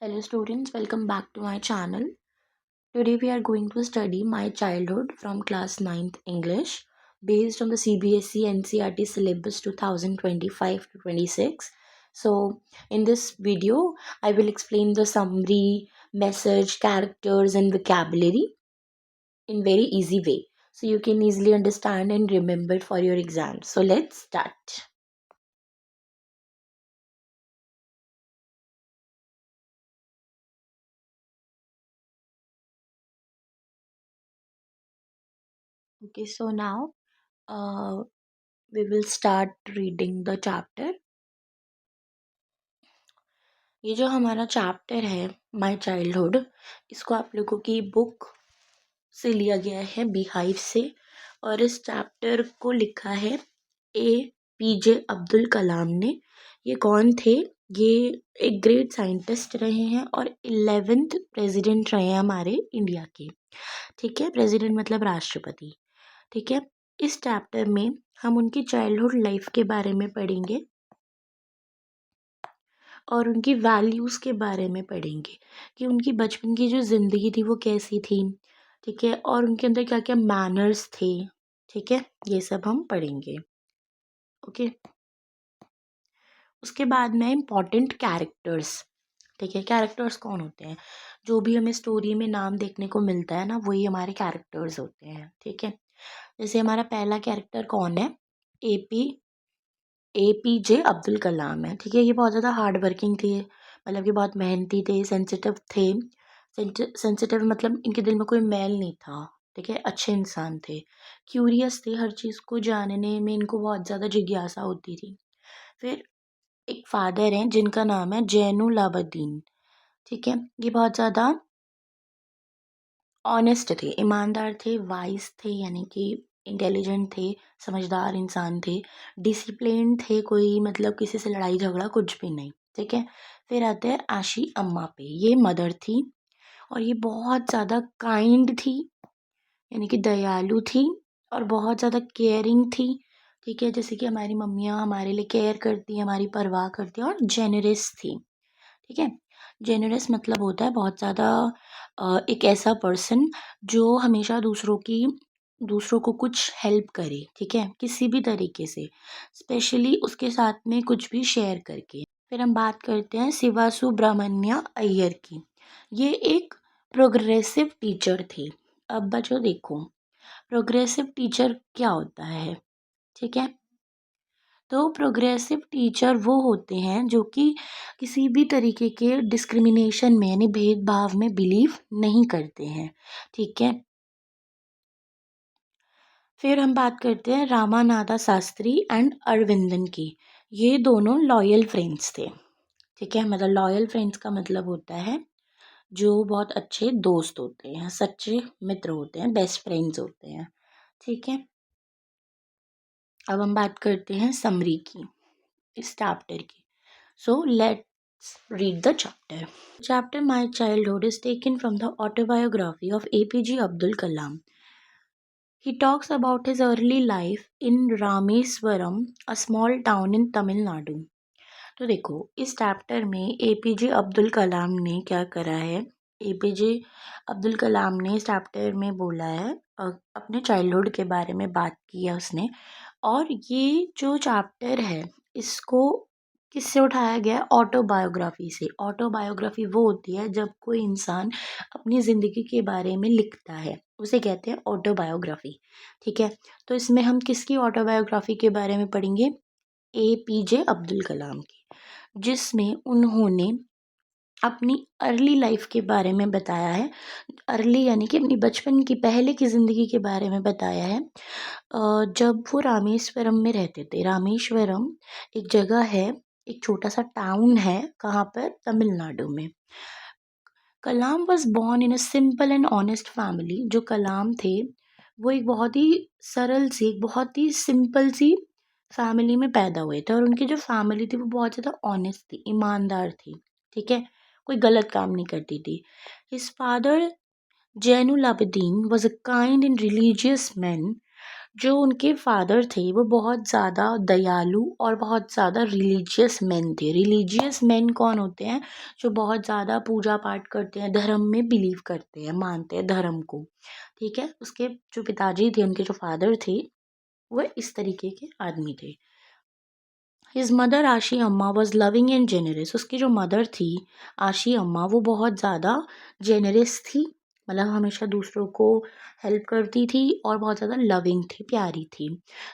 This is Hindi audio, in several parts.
Hello students, welcome back to my channel. Today we are going to study my childhood from class 9th English based on the CBSE NCERT syllabus 2025 to 26. So in this video, I will explain the summary, message, characters and vocabulary in very easy way. So you can easily understand and remember for your exam. So let's start. Okay, so now uh, we will start reading the chapter. ये जो हमारा चैप्टर है माय चाइल्डहुड, इसको आप लोगों की बुक से लिया गया है बीहाइव से। और इस चैप्टर को लिखा है APJ अब्दुल कलाम ने। ये कौन थे? ये एक ग्रेट साइंटिस्ट रहे हैं और 11th प्रेसिडेंट रहे हैं हमारे इंडिया के। ठीक है, प्रेसिडेंट मतलब राष्ट्रपति। ठीक है, इस चैप्टर में हम उनकी चाइल्डहुड लाइफ के बारे में पढ़ेंगे और उनकी वैल्यूज़ के बारे में पढ़ेंगे कि उनकी बचपन की जो ज़िंदगी थी वो कैसी थी। ठीक है, और उनके अंदर क्या क्या मैनर्स थे। ठीक है, ये सब हम पढ़ेंगे। ओके, उसके बाद में इम्पॉर्टेंट कैरेक्टर्स। ठीक है, कैरेक्टर्स कौन होते हैं? जो भी हमें स्टोरी में नाम देखने को मिलता है ना, वही हमारे कैरेक्टर्स होते हैं। ठीक है, जैसे हमारा पहला कैरेक्टर कौन है? APJ अब्दुल कलाम है। ठीक है, ये बहुत ज़्यादा हार्ड वर्किंग थे, मतलब कि बहुत मेहनती थे, सेंसिटिव थे। सेंसिटिव मतलब इनके दिल में कोई मैल नहीं था। ठीक है, अच्छे इंसान थे, क्यूरियस थे, हर चीज़ को जानने में इनको बहुत ज़्यादा जिज्ञासा होती थी। फिर एक फादर हैं जिनका नाम है जैनुल आबदीन। ठीक है, ये बहुत ज़्यादा ऑनेस्ट थे, ईमानदार थे, वाइज थे, यानी कि इंटेलिजेंट थे, समझदार इंसान थे, डिसिप्लिन थे, कोई मतलब किसी से लड़ाई झगड़ा कुछ भी नहीं। ठीक है, फिर आते हैं आशी अम्मा पे। ये मदर थी और ये बहुत ज़्यादा काइंड थी, यानी कि दयालु थी और बहुत ज़्यादा केयरिंग थी। ठीक है, जैसे कि हमारी मम्मियाँ हमारे लिए केयर करती हैं, हमारी परवाह करती हैं, और जेनरस थी। ठीक है, जेनरस मतलब होता है बहुत ज़्यादा एक ऐसा पर्सन जो हमेशा दूसरों को कुछ हेल्प करे। ठीक है, किसी भी तरीके से, स्पेशली उसके साथ में कुछ भी शेयर करके। फिर हम बात करते हैं शिवा सुब्रमण्य अय्यर की। ये एक प्रोग्रेसिव टीचर थे। अब बच्चों देखो, प्रोग्रेसिव टीचर क्या होता है? ठीक है, तो प्रोग्रेसिव टीचर वो होते हैं जो कि किसी भी तरीके के डिस्क्रिमिनेशन में, यानी भेदभाव में बिलीव नहीं करते हैं। ठीक है, फिर हम बात करते हैं रामानाथा शास्त्री एंड अरविंदन की। ये दोनों लॉयल फ्रेंड्स थे। ठीक है, मतलब लॉयल फ्रेंड्स का मतलब होता है जो बहुत अच्छे दोस्त होते हैं, सच्चे मित्र होते हैं, बेस्ट फ्रेंड्स होते हैं। ठीक है, अब हम बात करते हैं समरी की, इस चैप्टर की। So let's read the chapter. Chapter My Childhood is taken from the autobiography of APJ Abdul Kalam. He talks about his early life in Rameswaram, a small town in Tamil Nadu. तो देखो, इस चैप्टर में APJ अब्दुल कलाम ने क्या करा है? APJ अब्दुल कलाम ने इस चैप्टर में बोला है, अपने चाइल्डहुड के बारे में बात की है उसने। और ये जो चैप्टर है, इसको किससे उठाया गया है? ऑटोबायोग्राफी से। ऑटोबायोग्राफी वो होती है जब कोई इंसान अपनी ज़िंदगी के बारे में लिखता है, उसे कहते हैं ऑटोबायोग्राफी। ठीक है, तो इसमें हम किसकी ऑटोबायोग्राफी के बारे में पढ़ेंगे? APJ अब्दुल कलाम की, जिसमें उन्होंने अपनी अर्ली लाइफ के बारे में बताया है। अर्ली यानी कि अपनी बचपन की पहले की ज़िंदगी के बारे में बताया है। जब वो रामेश्वरम में रहते थे। रामेश्वरम एक जगह है, एक छोटा सा टाउन है, कहाँ पर? तमिलनाडु में। Kalam was born in a simple and honest family. जो कलाम थे वो एक बहुत ही सरल सी, एक बहुत ही सिंपल सी फैमिली में पैदा हुए थे, और उनकी जो फैमिली थी वो बहुत ज़्यादा ऑनेस्ट थी, ईमानदार थी। ठीक है, कोई गलत काम नहीं करती थी। His father Zainul Abedin was a kind and religious man. जो उनके फादर थे वो बहुत ज़्यादा दयालु और बहुत ज़्यादा रिलीजियस मैन थे। रिलीजियस मैन कौन होते हैं? जो बहुत ज़्यादा पूजा पाठ करते हैं, धर्म में बिलीव करते हैं, मानते हैं धर्म को। ठीक है? उसके जो पिताजी थे, उनके जो फादर थे, वो इस तरीके के आदमी थे। हिज मदर आशी अम्मा वॉज लविंग एंड जेनरस। उसकी जो मदर थी आशी अम्मा, वो बहुत ज़्यादा जेनरस थी, मतलब हमेशा दूसरों को हेल्प करती थी और बहुत ज़्यादा लविंग थी, प्यारी थी।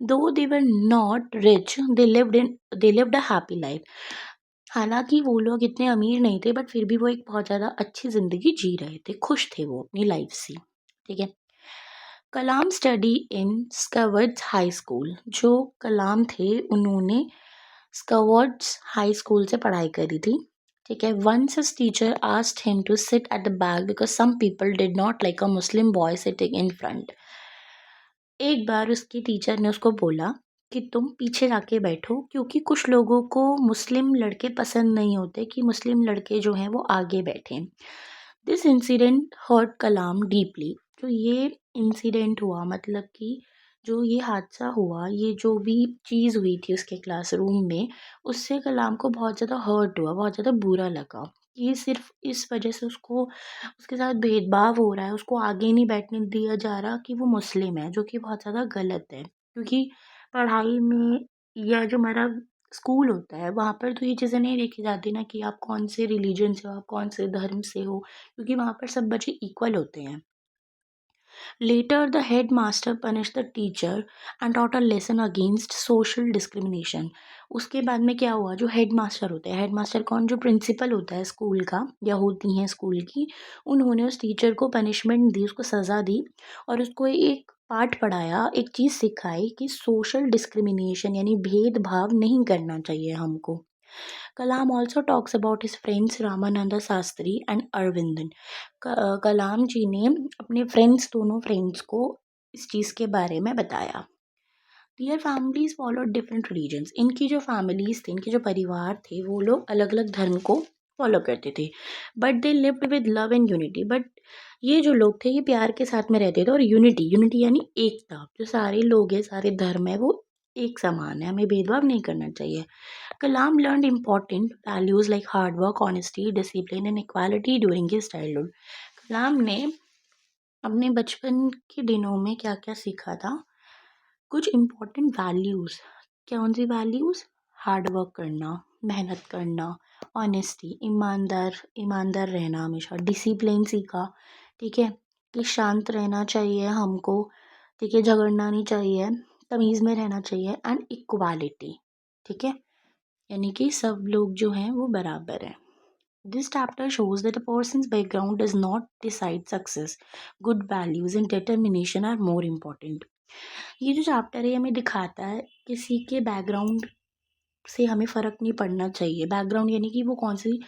Though they were not rich, they lived a happy life. हालांकि वो लोग इतने अमीर नहीं थे, बट फिर भी वो एक बहुत ज़्यादा अच्छी ज़िंदगी जी रहे थे, खुश थे वो अपनी लाइफ से। ठीक है। कलाम स्टडी इन स्कवर्ड्स हाई स्कूल। जो कलाम थे उन्होंने स्कवर्ड्स हाई स्कूल से पढ़ाई करी थी। ठीक है। Once his teacher asked him to sit at the back because some people did not like a Muslim boy sitting in front. एक बार उसकी टीचर ने उसको बोला कि तुम पीछे जाके बैठो, क्योंकि कुछ लोगों को मुस्लिम लड़के पसंद नहीं होते कि मुस्लिम लड़के जो हैं वो आगे बैठें। This incident hurt Kalam deeply. जो ये इंसिडेंट हुआ, मतलब कि जो ये हादसा हुआ, ये जो भी चीज़ हुई थी उसके क्लासरूम में, उससे कलाम को बहुत ज़्यादा हर्ट हुआ, बहुत ज़्यादा बुरा लगा। ये सिर्फ इस वजह से उसको उसके साथ भेदभाव हो रहा है, उसको आगे नहीं बैठने दिया जा रहा कि वो मुस्लिम है, जो कि बहुत ज़्यादा गलत है। क्योंकि पढ़ाई में या जो हमारा स्कूल होता है, वहाँ पर तो ये चीज़ें नहीं देखी जाती ना कि आप कौन से रिलीजन से हो, आप कौन से धर्म से हो, क्योंकि वहाँ पर सब बच्चे इक्वल होते हैं। Later, the headmaster punished the teacher and taught a lesson against social discrimination. उसके बाद में क्या हुआ, जो हेडमास्टर होते हैं, हेडमास्टर कौन, जो प्रिंसिपल होता है स्कूल का या होती हैं स्कूल की, उन्होंने उस टीचर को पनिशमेंट दी, उसको सज़ा दी और उसको एक पाठ पढ़ाया, एक चीज़ सिखाई कि सोशल डिस्क्रिमिनेशन यानी भेदभाव नहीं करना चाहिए हमको। Kalam also talks about his friends Ramananda Shastri and Aravindan. Kalam ji ने अपने फ्रेंड्स, दोनों फ्रेंड्स को इस चीज़ के बारे में बताया। दियर फैमिलीज फॉलो डिफरेंट रिलीजन्स। इनकी जो फैमिलीज थी, इनके जो परिवार थे, वो लोग अलग अलग धर्म को फॉलो करते थे, but they lived with love and unity. But ये जो लोग थे, ये प्यार के साथ में रहते थे और यूनिटी, यूनिटी यानी एकता, जो सारे लोग हैं, सारे धर्म है, वो एक समान है, हमें भेदभाव नहीं करना चाहिए। Kalam learned important values like hard work, honesty, discipline, and equality during his childhood. कलाम ने अपने बचपन के दिनों में क्या क्या सीखा था? कुछ इम्पोर्टेंट वैल्यूज़। कौन सी वैल्यूज़? हार्ड वर्क करना, मेहनत करना, ऑनेस्टी, ईमानदार ईमानदार रहना हमेशा, डिसिप्लिन सीखा। ठीक है। कि शांत रहना चाहिए हमको। ठीक है। झगड़ना नहीं चाहिए, तमीज़ में रहना चाहिए, एंड इक्वालिटी। ठीक है। यानी कि सब लोग जो हैं वो बराबर हैं। This chapter shows that a person's background does not decide success. Good values and determination are more important. ये जो चैप्टर है हमें दिखाता है किसी के बैकग्राउंड से हमें फ़र्क नहीं पड़ना चाहिए। बैकग्राउंड यानी कि वो कौन सी,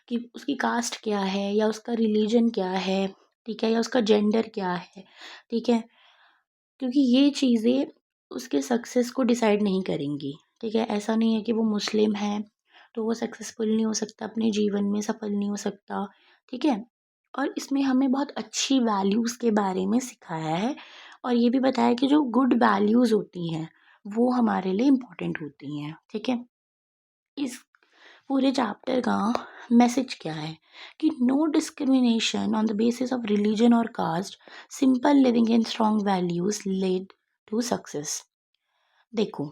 कि उसकी कास्ट क्या है या उसका रिलीजन क्या है, ठीक है, या उसका जेंडर क्या है, ठीक है, क्योंकि ये चीज़ें उसके सक्सेस को डिसाइड नहीं करेंगी। ठीक है। ऐसा नहीं है कि वो मुस्लिम है तो वो सक्सेसफुल नहीं हो सकता, अपने जीवन में सफल नहीं हो सकता। ठीक है। और इसमें हमें बहुत अच्छी वैल्यूज़ के बारे में सिखाया है और ये भी बताया कि जो गुड वैल्यूज़ होती हैं वो हमारे लिए इम्पोर्टेंट होती हैं। ठीक है। इस पूरे चैप्टर का मैसेज क्या है कि no discrimination on the basis of religion और caste, simple living and strong values led to success. देखो,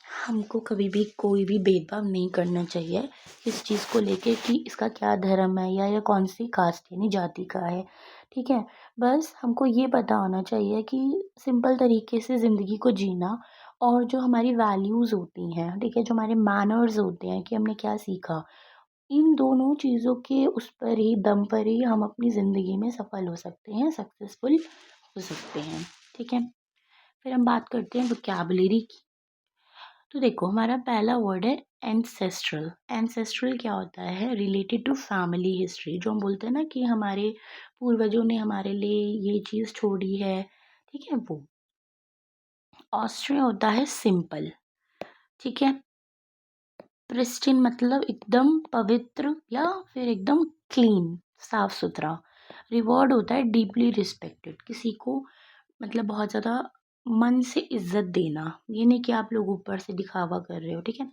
हमको कभी भी कोई भी भेदभाव नहीं करना चाहिए इस चीज़ को लेके कि इसका क्या धर्म है या कौन सी कास्ट यानी जाति का है। ठीक है। बस हमको ये पता होना चाहिए कि सिंपल तरीके से ज़िंदगी को जीना और जो हमारी वैल्यूज़ होती हैं, ठीक है, जो हमारे मैनर्स होते हैं कि हमने क्या सीखा, इन दोनों चीज़ों के उस पर ही, दम पर ही हम अपनी ज़िंदगी में सफल हो सकते हैं, सक्सेसफुल हो सकते हैं। ठीक है। फिर हम बात करते हैं वोकैबुलरी की। तो देखो, हमारा पहला वर्ड है एंसेस्ट्रल। एंसेस्ट्रल क्या होता है? Related to family history. जो हम बोलते हैं ना कि हमारे पूर्वजों ने हमारे लिए ये चीज़ छोड़ी है, ठीक है, वो। ऑस्ट्रिया होता है सिंपल। ठीक है। प्रिस्टिन मतलब एकदम पवित्र या फिर एकदम क्लीन, साफ सुथरा। रिवॉर्ड होता है डीपली रिस्पेक्टेड, किसी को मतलब बहुत ज़्यादा मन से इज्जत देना, ये नहीं कि आप लोग ऊपर से दिखावा कर रहे हो, ठीक है।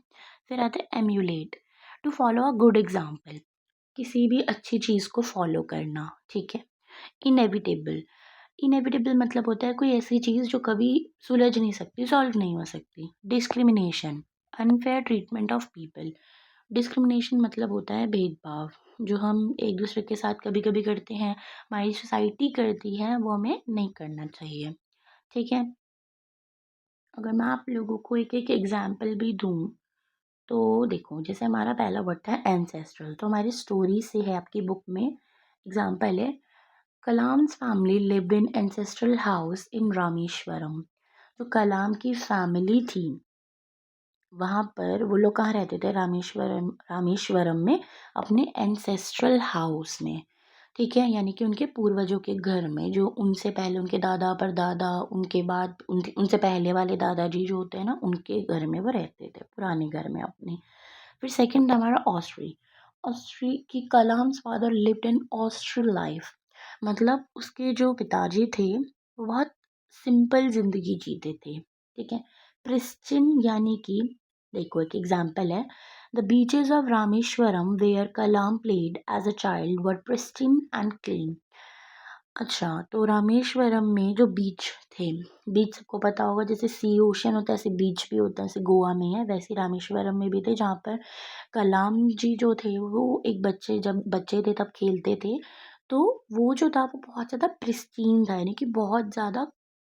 फिर आता है emulate, to follow a good example, किसी भी अच्छी चीज़ को फॉलो करना, ठीक है। इनएविटेबल, इनएविटेबल मतलब होता है कोई ऐसी चीज़ जो कभी सुलझ नहीं सकती, सॉल्व नहीं हो सकती। Discrimination, unfair treatment of people, discrimination मतलब होता है भेदभाव, जो हम एक दूसरे के साथ कभी कभी करते हैं, हमारी सोसाइटी करती है, वो हमें नहीं करना चाहिए, ठीक है। अगर मैं आप लोगों को एक एक एग्जाम्पल भी दूँ, तो देखो जैसे हमारा पहला वर्ड था एंसेस्ट्रल, तो हमारी स्टोरी से है आपकी बुक में। एग्जाम्पल है, Kalam's family lived in ancestral house in Rameswaram. जो कलाम की फैमिली थी, वहाँ पर वो लोग कहाँ रहते थे, रामेश्वरम, रामेश्वरम में, अपने एंसेस्ट्रल हाउस में, ठीक है। यानी कि उनके पूर्वजों के घर में, जो उनसे पहले उनके दादा परदादा, उनके बाद उनसे पहले वाले दादाजी जो होते हैं ना, उनके घर में वो रहते थे, पुराने घर में अपने। फिर सेकंड हमारा ऑस्ट्री, ऑस्ट्री की Kalam's father lived in austere life, मतलब उसके जो पिताजी थे वो बहुत सिंपल जिंदगी जीते थे, ठीक है। प्रिस्चिन यानी कि, देखो एक एग्जाम्पल है, the beaches of Rameswaram where Kalam played as a child were pristine and clean. अच्छा, तो रामेश्वरम में जो बीच थे, बीच सबको पता होगा, जैसे सी ओशन होता है ऐसे बीच भी होता है, जैसे गोवा में है वैसे रामेश्वरम में भी थे, जहाँ पर कलाम जी जो थे वो एक बच्चे, जब बच्चे थे तब खेलते थे, तो वो जो था वो बहुत ज़्यादा प्रिस्टीन था, यानी कि बहुत ज़्यादा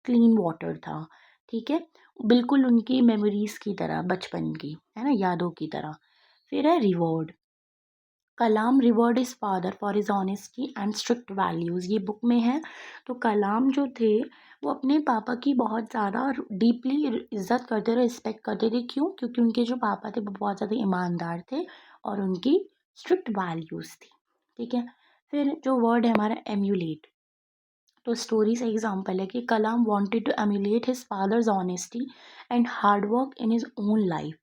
क्लीन वाटर था, ठीक है। बिल्कुल उनकी मेमोरीज की तरह, बचपन की, है ना, यादों की तरह। फिर है reward, Kalam revered his father for his honesty and strict values, ये बुक में है। तो कलाम जो थे वो अपने पापा की बहुत ज़्यादा डीपली इज्जत करते थे, रिस्पेक्ट करते थे, क्यों, क्योंकि उनके जो पापा थे वो बहुत ज़्यादा ईमानदार थे और उनकी स्ट्रिक्ट वैल्यूज़ थी, ठीक है। फिर जो वर्ड है हमारा एम्यूलेट, तो स्टोरी से एग्जाम्पल है कि Kalam wanted to emulate his father's honesty and hard work in his own life.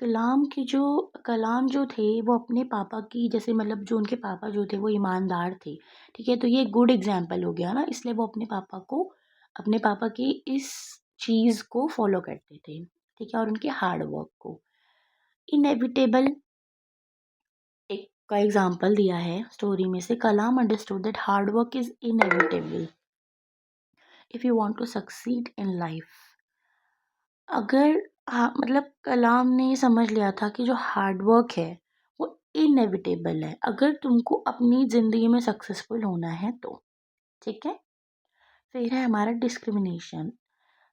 Kalam जो थे वो अपने पापा की, जैसे मतलब जो उनके पापा जो थे वो ईमानदार थे, ठीक है। तो ये गुड एग्जाम्पल हो गया ना, इसलिए वो अपने पापा की इस चीज़ को फॉलो करते थे, ठीक है, और उनके हार्ड वर्क को। इनएविटेबल एक का एग्जाम्पल दिया है स्टोरी में से, Kalam understood that hard work is inevitable if you want to succeed in life. अगर, हाँ, मतलब कलाम ने ये समझ लिया था कि जो हार्ड वर्क है वो इनएविटेबल है अगर तुमको अपनी ज़िंदगी में सक्सेसफुल होना है तो, ठीक है। फिर है हमारा डिस्क्रिमिनेशन,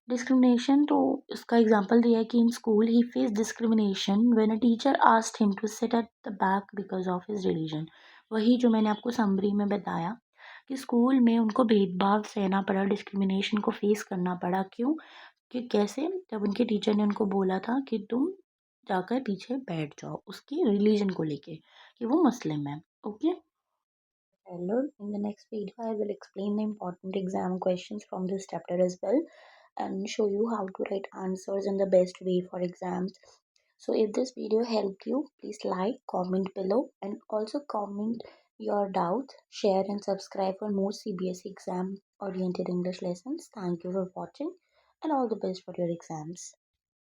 डिस्क्रिमिनेशन तो इसका एग्जांपल दिया है कि in school he face discrimination when a teacher asked him to sit at the back because of his religion. वही जो मैंने आपको समरी में बताया कि स्कूल में उनको भेदभाव सहना पड़ा, डिस्क्रिमिनेशन को फेस करना पड़ा, क्यों, कि कैसे, जब उनके टीचर ने उनको बोला था कि तुम जाकर पीछे बैठ जाओ, उसकी रिलीजन को लेके कि वो मुस्लिम है, okay. Hello, in the next video I will explain the important exam questions from this chapter as well and show you how to write answers in the best way for exams. So if this video helped you, please like, comment below and also comment your doubts, share and subscribe for more CBSE exam oriented English lessons. Thank you for watching and all the best for your exams.